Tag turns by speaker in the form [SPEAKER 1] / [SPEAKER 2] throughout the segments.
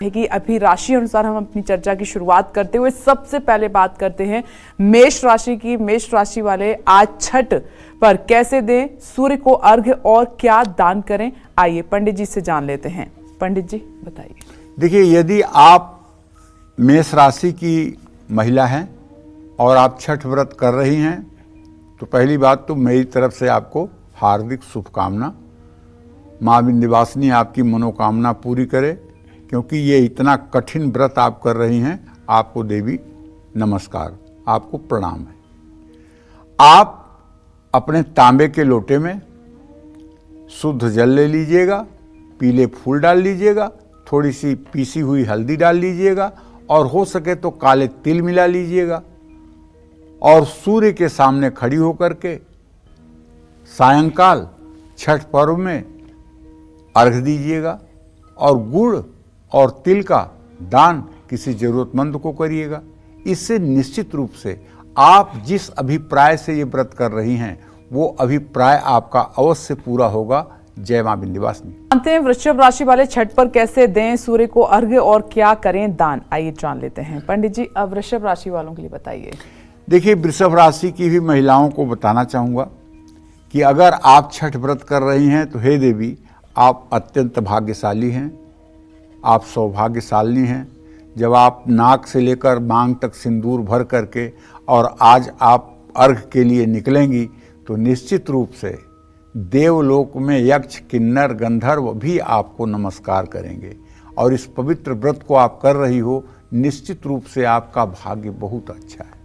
[SPEAKER 1] रहेगी। अभी राशि अनुसार हम अपनी चर्चा की शुरुआत करते हुए सबसे पहले बात करते हैं मेष राशि की। मेष राशि वाले आज छठ पर कैसे दें सूर्य को अर्घ्य और क्या दान करें, आइए पंडित जी से जान लेते हैं। पंडित जी बताइए।
[SPEAKER 2] देखिए, यदि आप मेष राशि की महिला हैं और आप छठ व्रत कर रही हैं तो पहली बात तो मेरी तरफ से आपको हार्दिक शुभकामना। माँ विंध्यवासिनी आपकी मनोकामना पूरी करे, क्योंकि ये इतना कठिन व्रत आप कर रही हैं। आपको देवी नमस्कार, आपको प्रणाम है। आप अपने तांबे के लोटे में शुद्ध जल ले लीजिएगा, पीले फूल डाल लीजिएगा, थोड़ी सी पीसी हुई हल्दी डाल लीजिएगा और हो सके तो काले तिल मिला लीजिएगा और सूर्य के सामने खड़ी होकर के सायंकाल छठ पर्व में अर्घ्य दीजिएगा और गुड़ और तिल का दान किसी जरूरतमंद को करिएगा। इससे निश्चित रूप से आप जिस अभिप्राय से ये व्रत कर रही हैं वो अभिप्राय आपका अवश्य पूरा होगा। जय मां विंध्यवासिनी।
[SPEAKER 1] जानते हैं वृषभ राशि वाले छठ पर कैसे दें सूर्य को अर्घ्य और क्या करें दान, आइए जान लेते हैं। पंडित जी अब वृषभ राशि वालों के लिए बताइए।
[SPEAKER 2] देखिए, वृषभ राशि की भी महिलाओं को बताना चाहूँगा कि अगर आप छठ व्रत कर रही हैं तो हे देवी, आप अत्यंत भाग्यशाली हैं, आप सौभाग्यशाली हैं। जब आप नाक से लेकर मांग तक सिंदूर भर करके और आज आप अर्घ के लिए निकलेंगी तो निश्चित रूप से देवलोक में यक्ष, किन्नर, गंधर्व भी आपको नमस्कार करेंगे और इस पवित्र व्रत को आप कर रही हो, निश्चित रूप से आपका भाग्य बहुत अच्छा है।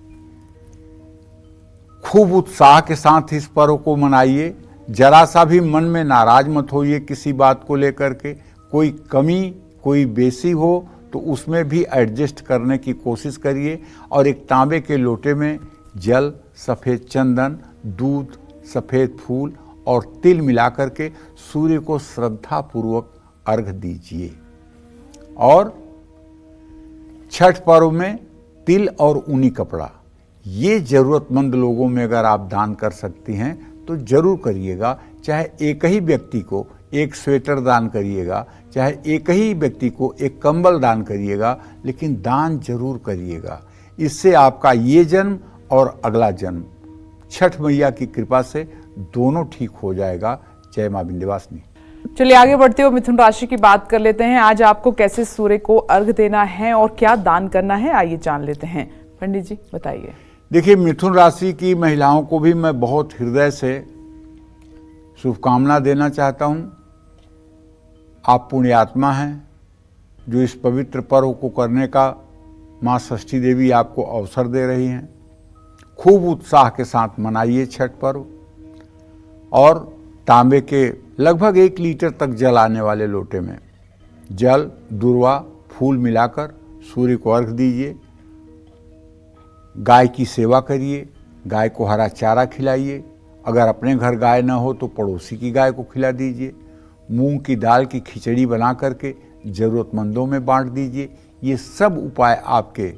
[SPEAKER 2] खूब उत्साह के साथ इस पर्व को मनाइए, जरा सा भी मन में नाराज मत होइए किसी बात को लेकर के। कोई कमी, कोई बेसी हो तो उसमें भी एडजस्ट करने की कोशिश करिए और एक तांबे के लोटे में जल, सफ़ेद चंदन, दूध, सफ़ेद फूल और तिल मिलाकर के सूर्य को श्रद्धापूर्वक अर्घ दीजिए। और छठ पर्व में तिल और ऊनी कपड़ा ये ज़रूरतमंद लोगों में अगर आप दान कर सकती हैं तो ज़रूर करिएगा। चाहे एक ही व्यक्ति को एक स्वेटर दान करिएगा, चाहे एक ही व्यक्ति को एक कंबल दान करिएगा, लेकिन दान जरूर करिएगा। इससे आपका ये जन्म और अगला जन्म छठ मैया की कृपा से दोनों ठीक हो जाएगा। जय मां विंध्यवासिनी।
[SPEAKER 1] चलिए आगे बढ़ते हुए मिथुन राशि की बात कर लेते हैं। आज आपको कैसे सूर्य को अर्घ देना है और क्या दान करना है, आइए जान लेते हैं। पंडित जी बताइए।
[SPEAKER 2] देखिए, मिथुन राशि की महिलाओं को भी मैं बहुत हृदय से शुभकामना देना चाहता हूं। आप पुण्यात्मा हैं जो इस पवित्र पर्व को करने का माँ षष्ठी देवी आपको अवसर दे रही हैं। खूब उत्साह के साथ मनाइए छठ पर्व और तांबे के लगभग 1 लीटर तक जल आने वाले लोटे में जल, दूर्वा, फूल मिलाकर सूर्य को अर्घ दीजिए। गाय की सेवा करिए, गाय को हरा चारा खिलाइए। अगर अपने घर गाय न हो तो पड़ोसी की गाय को खिला दीजिए। मूंग की दाल की खिचड़ी बना करके ज़रूरतमंदों में बांट दीजिए। ये सब उपाय आपके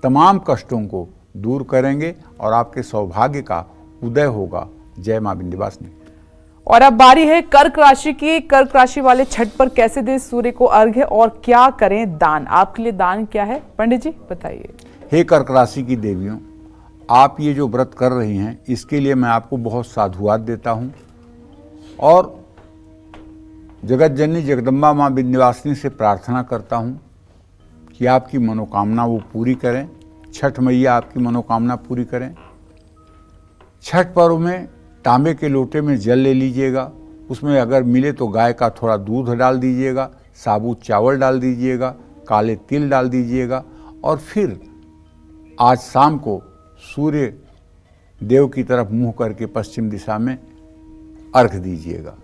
[SPEAKER 2] तमाम कष्टों को दूर करेंगे और आपके सौभाग्य का उदय होगा। जय मां विंध्यवासिनी।
[SPEAKER 1] और अब बारी है कर्क राशि की। कर्क राशि वाले छठ पर कैसे दें सूर्य को अर्घ्य और क्या करें दान, आपके लिए दान क्या है, पंडित जी बताइए।
[SPEAKER 2] हे कर्क राशि की देवियों, आप ये जो व्रत कर रही हैं इसके लिए मैं आपको बहुत साधुवाद देता हूँ और जगत जननी जगदम्बा माँ विंध्यवासिनी से प्रार्थना करता हूँ कि आपकी मनोकामना वो पूरी करें। छठ मैया आपकी मनोकामना पूरी करें। छठ पर्व में तांबे के लोटे में जल ले लीजिएगा, उसमें अगर मिले तो गाय का थोड़ा दूध डाल दीजिएगा, साबुत चावल डाल दीजिएगा, काले तिल डाल दीजिएगा और फिर आज शाम को सूर्य देव की तरफ मुंह करके पश्चिम दिशा में अर्घ दीजिएगा।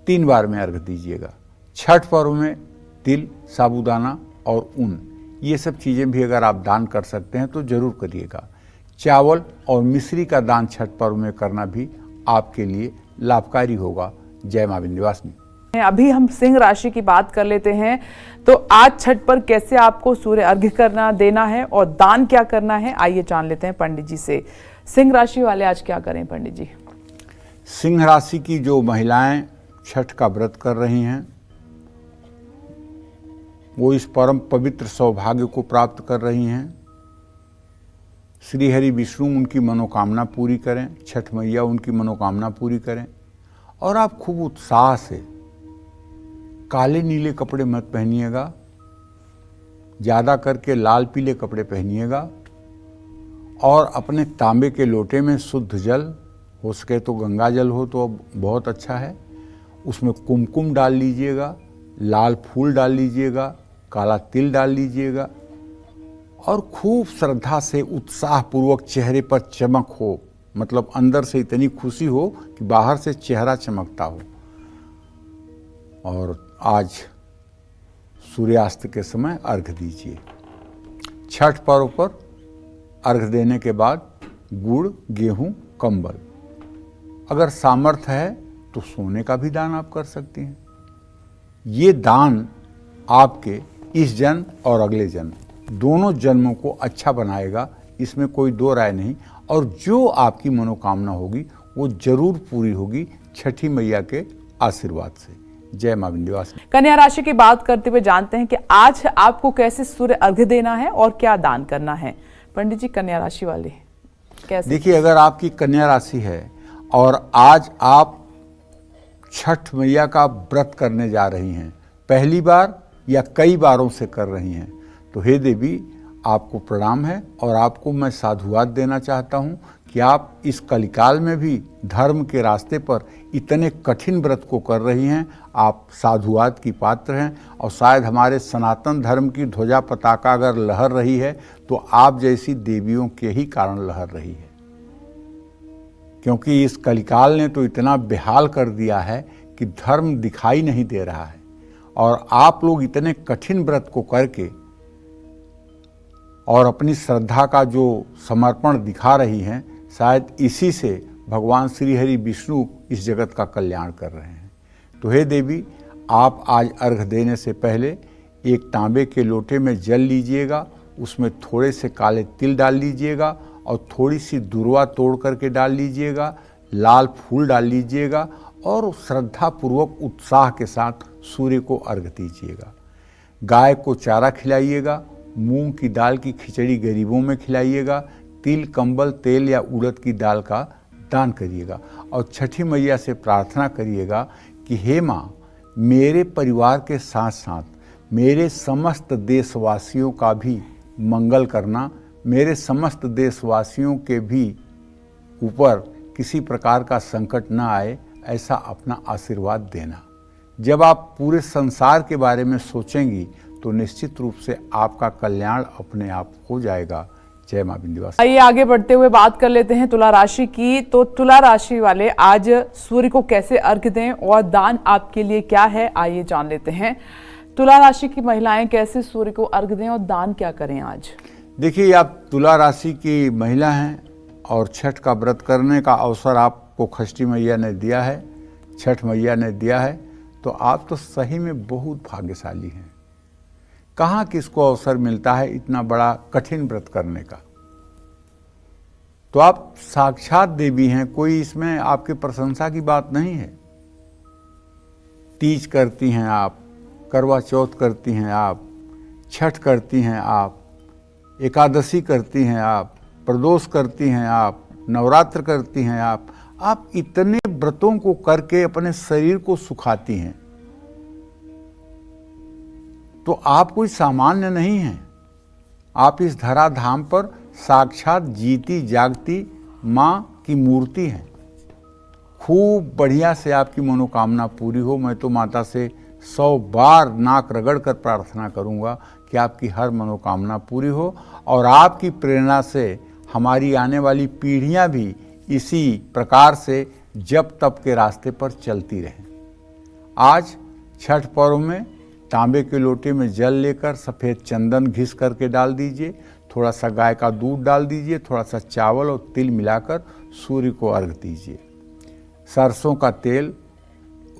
[SPEAKER 2] 3 बार में अर्घ दीजिएगा। छठ पर्व में तिल, साबूदाना और ऊन ये सब चीज़ें भी अगर आप दान कर सकते हैं तो ज़रूर करिएगा। चावल और मिश्री का दान छठ पर्व में करना भी आपके लिए लाभकारी होगा। जय मां विंध्यवासिनी।
[SPEAKER 1] अभी हम सिंह राशि की बात कर लेते हैं। तो आज छठ पर कैसे आपको सूर्य अर्घ्य करना देना है और दान क्या करना है, आइए जान लेते हैं पंडित जी से। सिंह राशि वाले आज क्या करें पंडित जी।
[SPEAKER 2] सिंह राशि की जो महिलाएं छठ का व्रत कर रही हैं वो इस परम पवित्र सौभाग्य को प्राप्त कर रही हैं। श्री हरि विष्णु उनकी मनोकामना पूरी करें, छठ मैया उनकी मनोकामना पूरी करें। और आप खूब उत्साह से काले नीले कपड़े मत पहनिएगा, ज़्यादा करके लाल पीले कपड़े पहनिएगा। और अपने तांबे के लोटे में शुद्ध जल, हो सके तो गंगा जल हो तो बहुत अच्छा है, उसमें कुमकुम डाल लीजिएगा, लाल फूल डाल लीजिएगा, काला तिल डाल लीजिएगा और खूब श्रद्धा से उत्साहपूर्वक चेहरे पर चमक हो, मतलब अंदर से इतनी खुशी हो कि बाहर से चेहरा चमकता हो। और आज सूर्यास्त के समय अर्घ दीजिए। छठ पर्व पर अर्घ देने के बाद गुड़, गेहूं, कंबल, अगर सामर्थ्य है तो सोने का भी दान आप कर सकती हैं। ये दान आपके इस जन्म और अगले जन्म दोनों जन्मों को अच्छा बनाएगा, इसमें कोई दो राय नहीं। और जो आपकी मनोकामना होगी वो जरूर पूरी होगी छठी मैया के आशीर्वाद से। जय मां विंध्यवासिनी।
[SPEAKER 1] कन्या राशि की बात करते हुए जानते हैं कि आज आपको कैसे सूर्य अर्घ्य देना है और क्या दान करना है। पंडित जी, कन्या राशि वाले कैसे?
[SPEAKER 2] देखिए, अगर आपकी कन्या राशि है और आज आप छठ मैया का व्रत करने जा रही हैं, पहली बार या कई बारों से कर रही हैं, तो हे देवी आपको प्रणाम है। और आपको मैं साधुवाद देना चाहता हूं कि आप इस कलिकाल में भी धर्म के रास्ते पर इतने कठिन व्रत को कर रही हैं। आप साधुवाद की पात्र हैं और शायद हमारे सनातन धर्म की ध्वजा पताका अगर लहर रही है तो आप जैसी देवियों के ही कारण लहर रही है, क्योंकि इस कलिकाल ने तो इतना बेहाल कर दिया है कि धर्म दिखाई नहीं दे रहा है। और आप लोग इतने कठिन व्रत को करके और अपनी श्रद्धा का जो समर्पण दिखा रही हैं, शायद इसी से भगवान श्री हरि विष्णु इस जगत का कल्याण कर रहे हैं। तो हे देवी, आप आज अर्घ देने से पहले एक तांबे के लोटे में जल लीजिएगा, उसमें थोड़े से काले तिल डाल लीजिएगा और थोड़ी सी दुर्वा तोड़ करके डाल लीजिएगा, लाल फूल डाल लीजिएगा और श्रद्धापूर्वक उत्साह के साथ सूर्य को अर्घ दीजिएगा। गाय को चारा खिलाइएगा, मूंग की दाल की खिचड़ी गरीबों में खिलाइएगा, तिल, कंबल, तेल या उड़द की दाल का दान करिएगा। और छठी मैया से प्रार्थना करिएगा कि हे माँ, मेरे परिवार के साथ साथ मेरे समस्त देशवासियों का भी मंगल करना, मेरे समस्त देशवासियों के भी ऊपर किसी प्रकार का संकट न आए, ऐसा अपना आशीर्वाद देना। जब आप पूरे संसार के बारे में सोचेंगी तो निश्चित रूप से आपका कल्याण अपने आप हो जाएगा। जय मां विंध्यवासिनी।
[SPEAKER 1] आइए आगे बढ़ते हुए बात कर लेते हैं तुला राशि की। तो तुला राशि वाले आज सूर्य को कैसे अर्घ्य दें और दान आपके लिए क्या है, आइए जान लेते हैं। तुला राशि की महिलाएं कैसे सूर्य को अर्घ्य दें और दान क्या करें आज?
[SPEAKER 2] देखिए, आप तुला राशि की महिला हैं और छठ का व्रत करने का अवसर आपको षष्ठी मैया ने दिया है, छठ मैया ने दिया है, तो आप तो सही में बहुत भाग्यशाली हैं। कहाँ किसको अवसर मिलता है इतना बड़ा कठिन व्रत करने का। तो आप साक्षात देवी हैं, कोई इसमें आपकी प्रशंसा की बात नहीं है। तीज करती हैं आप, करवा चौथ करती हैं आप, छठ करती हैं आप, एकादशी करती हैं आप, प्रदोष करती हैं आप, नवरात्र करती हैं आप इतने व्रतों को करके अपने शरीर को सुखाती हैं। तो आप कोई सामान्य नहीं हैं, आप इस धराधाम पर साक्षात जीती जागती माँ की मूर्ति हैं। खूब बढ़िया से आपकी मनोकामना पूरी हो। मैं तो माता से 100 बार नाक रगड़ कर प्रार्थना करूँगा कि आपकी हर मनोकामना पूरी हो और आपकी प्रेरणा से हमारी आने वाली पीढ़ियाँ भी इसी प्रकार से जप तप के रास्ते पर चलती रहें। आज छठ पर्व में तांबे के लोटे में जल लेकर सफ़ेद चंदन घिस करके डाल दीजिए, थोड़ा सा गाय का दूध डाल दीजिए, थोड़ा सा चावल और तिल मिलाकर सूर्य को अर्घ दीजिए। सरसों का तेल,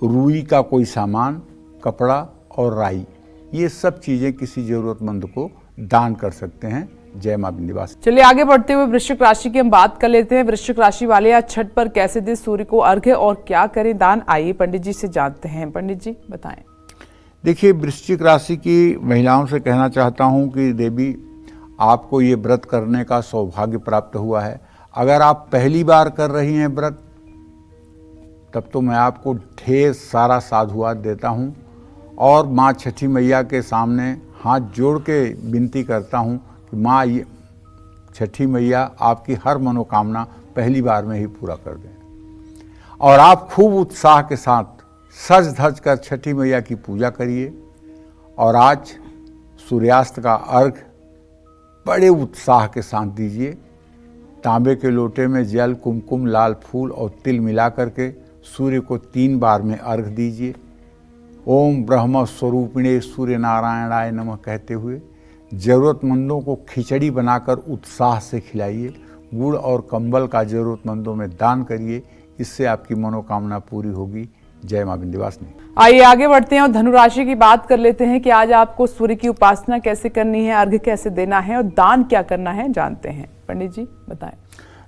[SPEAKER 2] रुई का कोई सामान, कपड़ा और राई, ये सब चीज़ें किसी ज़रूरतमंद को दान कर सकते हैं। जय मां विंध्यवासिनी।
[SPEAKER 1] चलिए आगे बढ़ते हुए वृश्चिक राशि की हम बात कर लेते हैं। वृश्चिक राशि वाले आज छठ पर कैसे दें सूर्य को अर्घ्य और क्या करें दान, आइए पंडित जी से जानते हैं। पंडित जी बताएं।
[SPEAKER 2] देखिए, वृश्चिक राशि की महिलाओं से कहना चाहता हूं कि देवी, आपको ये व्रत करने का सौभाग्य प्राप्त हुआ है। अगर आप पहली बार कर रही हैं व्रत, तब तो मैं आपको ढेर सारा साधुवाद देता हूं और माँ छठी मैया के सामने हाथ जोड़ के विनती करता हूं कि माँ छठी मैया आपकी हर मनोकामना पहली बार में ही पूरा कर दें। और आप खूब उत्साह के साथ सज धज कर छठी मैया की पूजा करिए। और आज सूर्यास्त का अर्घ बड़े उत्साह के साथ दीजिए। तांबे के लोटे में जल, कुमकुम, लाल फूल और तिल मिला करके सूर्य को 3 बार में अर्घ दीजिए। ओम ब्रह्म स्वरूपिणे सूर्य नारायणाय नमः कहते हुए ज़रूरतमंदों को खिचड़ी बनाकर उत्साह से खिलाइए। गुड़ और कंबल का ज़रूरतमंदों में दान करिए। इससे आपकी मनोकामना पूरी होगी। जय मां विंध्यवासिनी।
[SPEAKER 1] आइए आगे बढ़ते हैं और धनु राशि की बात कर लेते हैं कि आज आपको सूर्य की उपासना कैसे करनी है, अर्घ्य कैसे देना है और दान क्या करना है, जानते हैं। पंडित जी बताएं।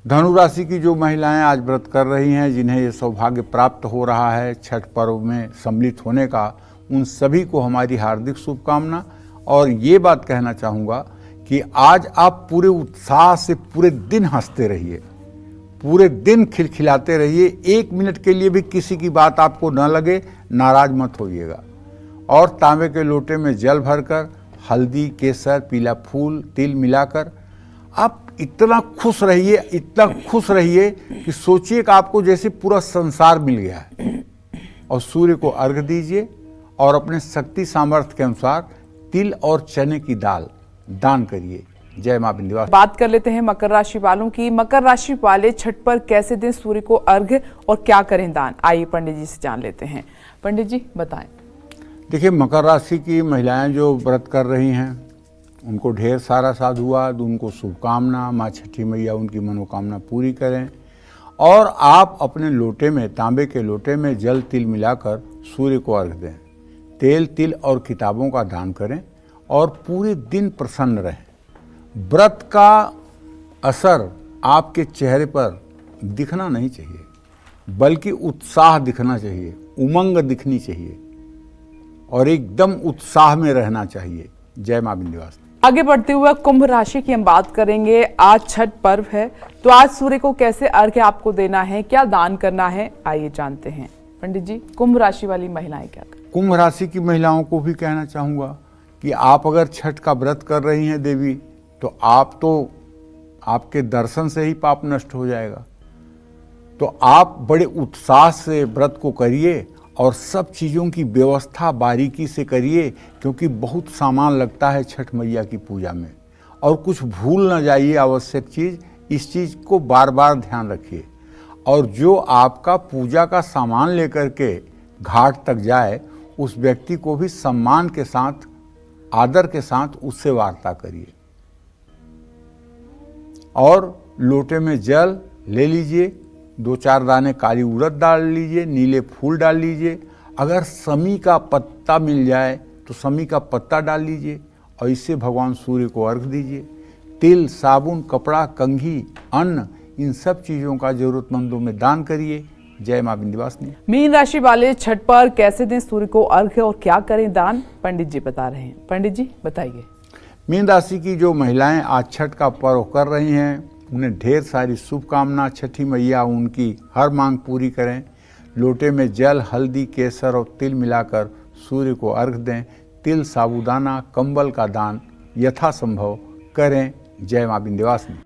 [SPEAKER 2] धनु राशि की जो महिलाएं आज व्रत कर रही हैं, जिन्हें ये सौभाग्य प्राप्त हो रहा है छठ पर्व में सम्मिलित होने का, उन सभी को हमारी हार्दिक शुभकामना। और ये बात कहना चाहूँगा कि आज आप पूरे उत्साह से पूरे दिन हंसते रहिए, पूरे दिन खिलखिलाते रहिए। 1 मिनट के लिए भी किसी की बात आपको न लगे, नाराज मत होइएगा। और तांबे के लोटे में जल भरकर हल्दी, केसर, पीला फूल, तिल मिलाकर आप इतना खुश रहिए, इतना खुश रहिए कि सोचिए कि आपको जैसे पूरा संसार मिल गया है। और सूर्य को अर्घ्य दीजिए और अपने शक्ति सामर्थ्य के अनुसार तिल और चने की दाल दान करिए। जय मां विंध्यवासिनी।
[SPEAKER 1] बात कर लेते हैं मकर राशि वालों की। मकर राशि वाले छठ पर कैसे दें सूर्य को अर्घ्य और क्या करें दान, आइए पंडित जी से जान लेते हैं। पंडित जी बताएं।
[SPEAKER 2] देखिए, मकर राशि की महिलाएं जो व्रत कर रही हैं, उनको ढेर सारा साधुवाद, उनको शुभकामना। माँ छठी मैया उनकी मनोकामना पूरी करें। और आप अपने लोटे में, तांबे के लोटे में जल तिल मिलाकर सूर्य को अर्घ दें। तेल, तिल और किताबों का दान करें और पूरे दिन प्रसन्न रहें। व्रत का असर आपके चेहरे पर दिखना नहीं चाहिए, बल्कि उत्साह दिखना चाहिए, उमंग दिखनी चाहिए और एकदम उत्साह में रहना चाहिए। जय मां विंध्यवासिनी।
[SPEAKER 1] आगे बढ़ते हुए कुंभ राशि की हम बात करेंगे। आज छठ पर्व है, तो आज सूर्य को कैसे अर्घ्य आपको देना है, क्या दान करना है, आइए जानते हैं। पंडित जी, कुंभ राशि वाली महिलाएं क्या करें?
[SPEAKER 2] कुंभ राशि की महिलाओं को भी कहना चाहूँगा कि आप अगर छठ का व्रत कर रही हैं देवी, तो आपके दर्शन से ही पाप नष्ट हो जाएगा। तो आप बड़े उत्साह से व्रत को करिए और सब चीज़ों की व्यवस्था बारीकी से करिए, क्योंकि बहुत सामान लगता है छठ मैया की पूजा में। और कुछ भूल न जाइए आवश्यक चीज़, इस चीज़ को बार बार ध्यान रखिए। और जो आपका पूजा का सामान लेकर के घाट तक जाए, उस व्यक्ति को भी सम्मान के साथ, आदर के साथ उससे वार्ता करिए। और लोटे में जल ले लीजिए, 2-4 दाने काली उड़द डाल लीजिए, नीले फूल डाल लीजिए। अगर समी का पत्ता मिल जाए तो समी का पत्ता डाल लीजिए और इससे भगवान सूर्य को अर्घ दीजिए। तिल, साबुन, कपड़ा, कंघी, अन्न, इन सब चीज़ों का जरूरतमंदों में दान करिए। जय मां विंध्यवासिनी।
[SPEAKER 1] मीन राशि वाले छठ पर कैसे दें सूर्य को अर्घ्य और क्या करें दान, पंडित जी बता रहे हैं। पंडित जी बताइए।
[SPEAKER 2] मीन राशि की जो महिलाएं आज छठ का पर्व कर रही हैं, उन्हें ढेर सारी शुभकामना। छठी मैया उनकी हर मांग पूरी करें। लोटे में जल, हल्दी, केसर और तिल मिलाकर सूर्य को अर्घ दें। तिल, साबूदाना, कंबल का दान यथासंभव करें। जय मां विंध्यवासिनी।